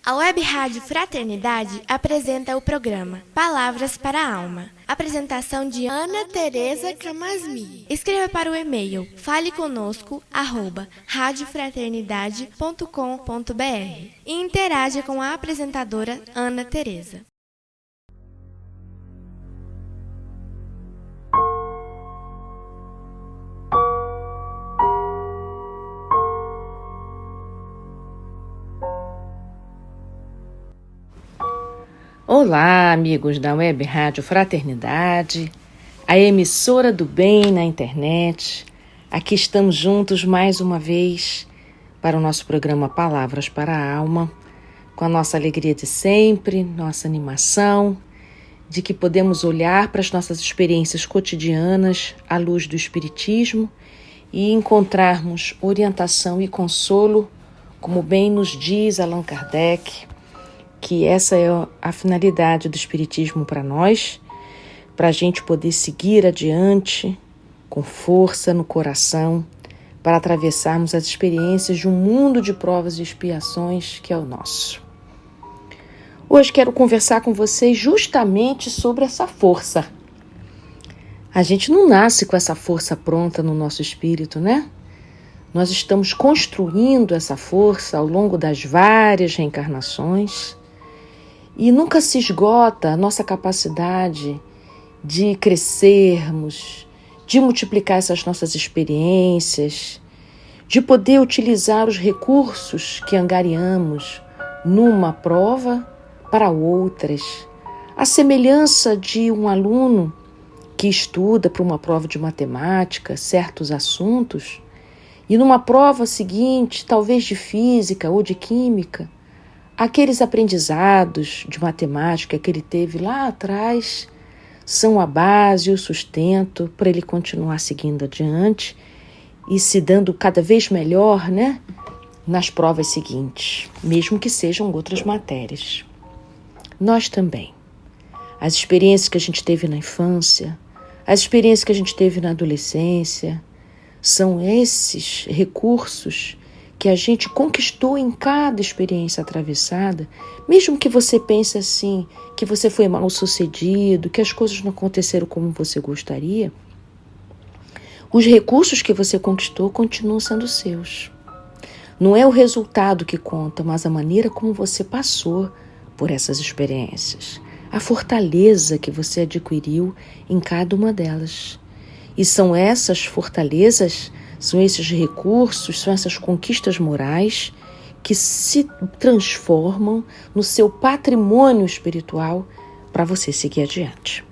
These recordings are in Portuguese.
A Web Rádio Fraternidade apresenta o programa Palavras para a Alma. Apresentação de Ana Tereza Camasmi. Escreva para o e-mail faleconosco@radiofraternidade.com.br e interaja com a apresentadora Ana Tereza. Olá, amigos da Web Rádio Fraternidade, a emissora do bem na internet. Aqui estamos juntos mais uma vez para o nosso programa Palavras para a Alma, com a nossa alegria de sempre, nossa animação, de que podemos olhar para as nossas experiências cotidianas à luz do Espiritismo e encontrarmos orientação e consolo, como bem nos diz Allan Kardec, que essa é a finalidade do Espiritismo para nós, para a gente poder seguir adiante com força no coração, para atravessarmos as experiências de um mundo de provas e expiações que é o nosso. Hoje quero conversar com vocês justamente sobre essa força. A gente não nasce com essa força pronta no nosso espírito, né? Nós estamos construindo essa força ao longo das várias reencarnações. E nunca se esgota a nossa capacidade de crescermos, de multiplicar essas nossas experiências, de poder utilizar os recursos que angariamos numa prova para outras. A semelhança de um aluno que estuda para uma prova de matemática certos assuntos e numa prova seguinte, talvez de física ou de química, aqueles aprendizados de matemática que ele teve lá atrás são a base, o sustento para ele continuar seguindo adiante e se dando cada vez melhor, né, nas provas seguintes, mesmo que sejam outras matérias. Nós também. As experiências que a gente teve na infância, as experiências que a gente teve na adolescência, são esses recursos que a gente conquistou em cada experiência atravessada, mesmo que você pense assim, que você foi mal sucedido, que as coisas não aconteceram como você gostaria, os recursos que você conquistou continuam sendo seus. Não é o resultado que conta, mas a maneira como você passou por essas experiências, a fortaleza que você adquiriu em cada uma delas. E são essas fortalezas, são esses recursos, são essas conquistas morais que se transformam no seu patrimônio espiritual para você seguir adiante.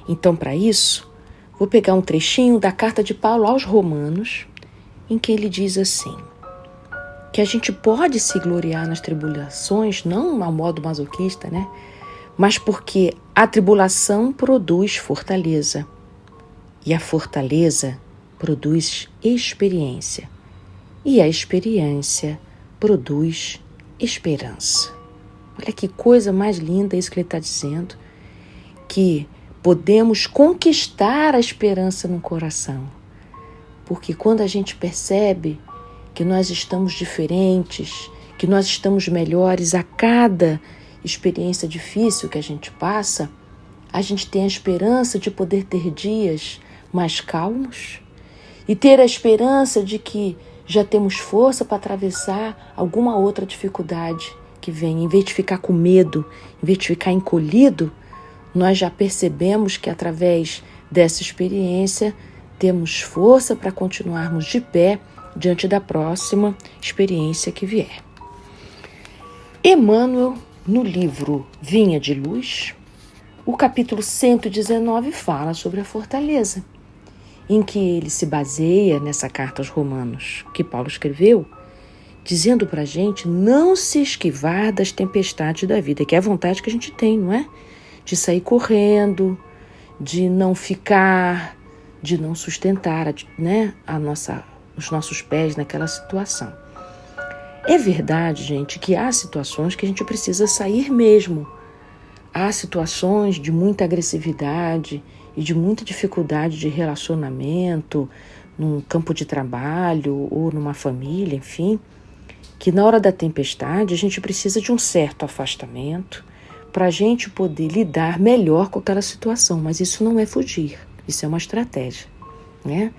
Então, para isso, vou pegar um trechinho da carta de Paulo aos Romanos, em que ele diz assim, que a gente pode se gloriar nas tribulações, não a modo masoquista, né? Mas porque a tribulação produz fortaleza, e a fortaleza produz experiência, e a experiência produz esperança. Olha que coisa mais linda isso que ele está dizendo, que podemos conquistar a esperança no coração, porque quando a gente percebe que nós estamos diferentes, que nós estamos melhores a cada experiência difícil que a gente passa, a gente tem a esperança de poder ter dias mais calmos, e ter a esperança de que já temos força para atravessar alguma outra dificuldade que vem. Em vez de ficar com medo, em vez de ficar encolhido, nós já percebemos que através dessa experiência temos força para continuarmos de pé diante da próxima experiência que vier. Emmanuel, no livro Vinha de Luz, o capítulo 119 fala sobre a fortaleza, em que ele se baseia nessa carta aos Romanos que Paulo escreveu, dizendo para a gente não se esquivar das tempestades da vida, que é a vontade que a gente tem, não é? De sair correndo, de não ficar, de não sustentar, né, os nossos pés naquela situação. É verdade, gente, que há situações que a gente precisa sair mesmo. Há situações de muita agressividade e de muita dificuldade de relacionamento, num campo de trabalho ou numa família, enfim, que na hora da tempestade a gente precisa de um certo afastamento para a gente poder lidar melhor com aquela situação, mas isso não é fugir, isso é uma estratégia, né?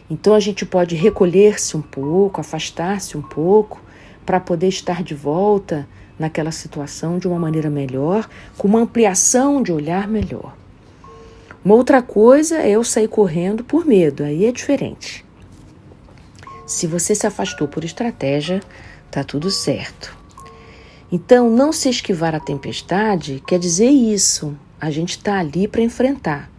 Então a gente pode recolher-se um pouco, afastar-se um pouco, para poder estar de volta naquela situação de uma maneira melhor, com uma ampliação de olhar melhor. Uma outra coisa é eu sair correndo por medo, aí é diferente. Se você se afastou por estratégia, tá tudo certo. Então, não se esquivar a tempestade quer dizer isso. A gente está ali para enfrentar.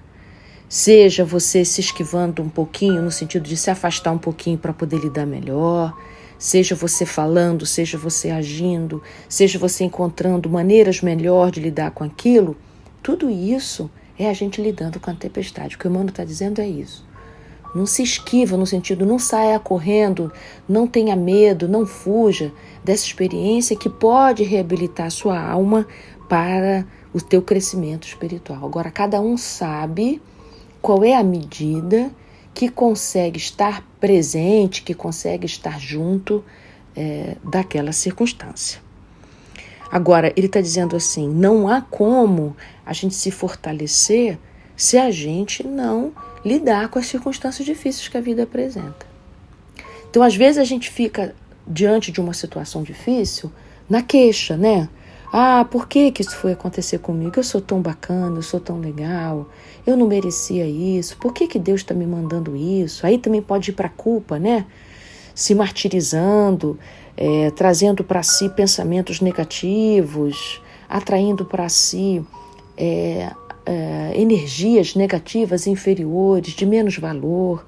Seja você se esquivando um pouquinho, no sentido de se afastar um pouquinho para poder lidar melhor, seja você falando, seja você agindo, seja você encontrando maneiras melhor de lidar com aquilo, tudo isso é a gente lidando com a tempestade. O que o Emmanuel está dizendo é isso. Não se esquiva no sentido, não saia correndo, não tenha medo, não fuja dessa experiência que pode reabilitar a sua alma para o teu crescimento espiritual. Agora, cada um sabe qual é a medida que consegue estar presente, que consegue estar junto daquela circunstância. Agora, ele está dizendo assim, não há como a gente se fortalecer se a gente não lidar com as circunstâncias difíceis que a vida apresenta. Então, às vezes, a gente fica diante de uma situação difícil na queixa, né? Ah, por que isso foi acontecer comigo? Eu sou tão bacana, eu sou tão legal, eu não merecia isso, por que Deus está me mandando isso? Aí também pode ir para a culpa, né? Se martirizando, trazendo para si pensamentos negativos, atraindo para si energias negativas inferiores, de menos valor.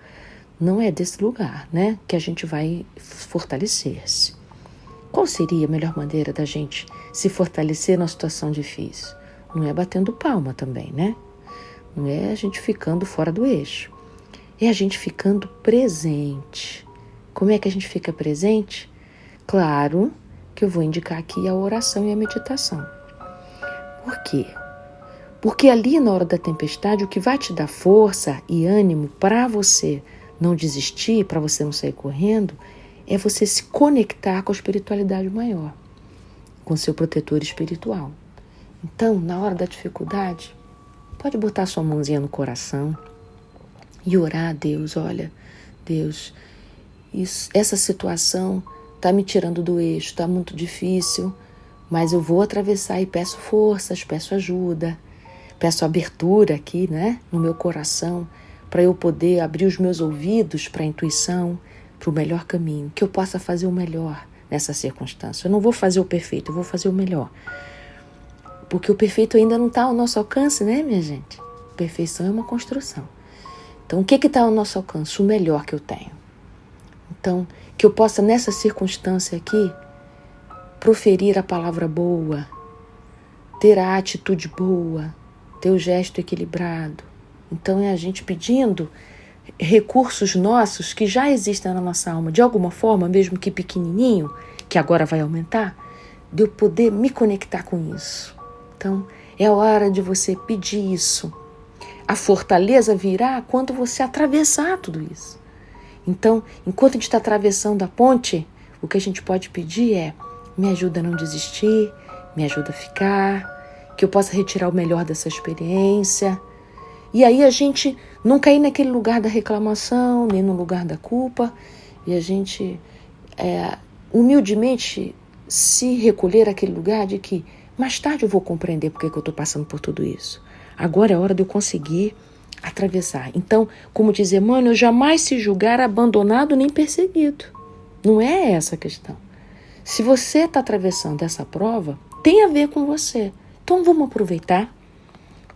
Não é desse lugar, né, que a gente vai fortalecer-se. Qual seria a melhor maneira da gente se fortalecer numa situação difícil? Não é batendo palma também, né? Não é a gente ficando fora do eixo. É a gente ficando presente. Como é que a gente fica presente? Claro que eu vou indicar aqui a oração e a meditação. Por quê? Porque ali na hora da tempestade, o que vai te dar força e ânimo para você não desistir, para você não sair correndo, é você se conectar com a espiritualidade maior, com seu protetor espiritual. Então, na hora da dificuldade, pode botar sua mãozinha no coração e orar a Deus. Olha, Deus, essa situação está me tirando do eixo, está muito difícil, mas eu vou atravessar e peço forças, peço ajuda, peço abertura aqui, né, no meu coração, para eu poder abrir os meus ouvidos para a intuição, para o melhor caminho, que eu possa fazer o melhor nessa circunstância. Eu não vou fazer o perfeito, eu vou fazer o melhor. Porque o perfeito ainda não está ao nosso alcance, né, minha gente? Perfeição é uma construção. Então, o que está ao nosso alcance? O melhor que eu tenho. Então, que eu possa, nessa circunstância aqui, proferir a palavra boa, ter a atitude boa, ter o gesto equilibrado. Então, é a gente pedindo recursos nossos que já existem na nossa alma, de alguma forma, mesmo que pequenininho, que agora vai aumentar, de eu poder me conectar com isso. Então, é a hora de você pedir isso. A fortaleza virá quando você atravessar tudo isso. Então, enquanto a gente está atravessando a ponte, o que a gente pode pedir é: me ajuda a não desistir, me ajuda a ficar, que eu possa retirar o melhor dessa experiência. E aí a gente não cair naquele lugar da reclamação, nem no lugar da culpa, e a gente humildemente se recolher àquele lugar de que mais tarde eu vou compreender porque que eu estou passando por tudo isso. Agora é hora de eu conseguir atravessar. Então, como diz Emmanuel, jamais se julgar abandonado nem perseguido. Não é essa a questão. Se você está atravessando essa prova, tem a ver com você. Então vamos aproveitar.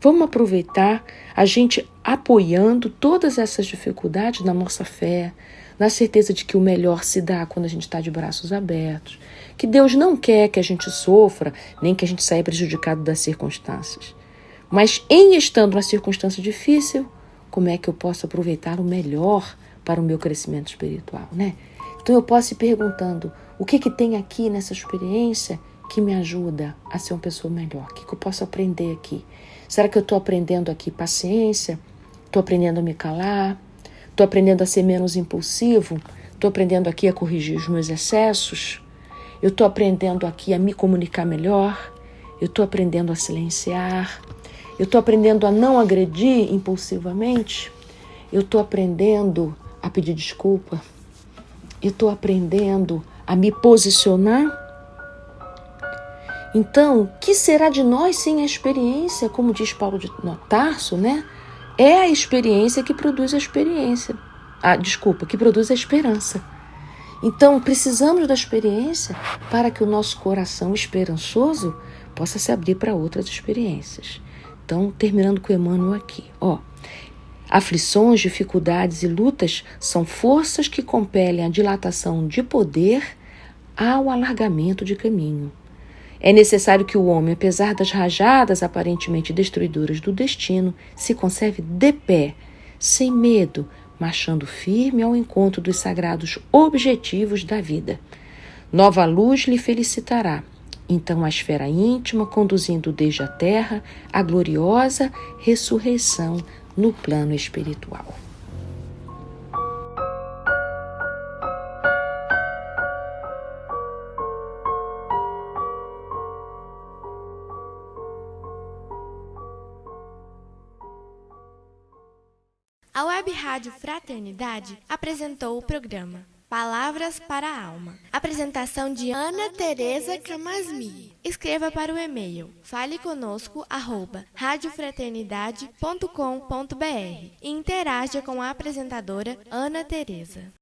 Vamos aproveitar a gente apoiando todas essas dificuldades na nossa fé, na certeza de que o melhor se dá quando a gente está de braços abertos, que Deus não quer que a gente sofra, nem que a gente saia prejudicado das circunstâncias. Mas em estando numa circunstância difícil, como é que eu posso aproveitar o melhor para o meu crescimento espiritual, né? Então eu posso ir perguntando, o que tem aqui nessa experiência que me ajuda a ser uma pessoa melhor? O que eu posso aprender aqui? Será que eu estou aprendendo aqui paciência? Estou aprendendo a me calar? Estou aprendendo a ser menos impulsivo? estou aprendendo aqui a corrigir os meus excessos, eu estou aprendendo aqui a me comunicar melhor, eu estou aprendendo a silenciar, eu estou aprendendo a não agredir impulsivamente, eu estou aprendendo a pedir desculpa, eu estou aprendendo a me posicionar. Então, o que será de nós sem a experiência? Como diz Paulo de Tarso, né? É a experiência que produz a experiência. Que produz a esperança. Então, precisamos da experiência para que o nosso coração esperançoso possa se abrir para outras experiências. Então, terminando com Emmanuel aqui, aflições, dificuldades e lutas são forças que compelem a dilatação de poder ao alargamento de caminho. É necessário que o homem, apesar das rajadas aparentemente destruidoras do destino, se conserve de pé, sem medo, marchando firme ao encontro dos sagrados objetivos da vida. Nova luz lhe felicitará, então, a esfera íntima, conduzindo desde a terra a gloriosa ressurreição no plano espiritual. A Web Rádio Fraternidade apresentou o programa Palavras para a Alma. Apresentação de Ana Tereza Camasmi. Escreva para o e-mail faleconosco@radiofraternidade.com.br e interaja com a apresentadora Ana Tereza.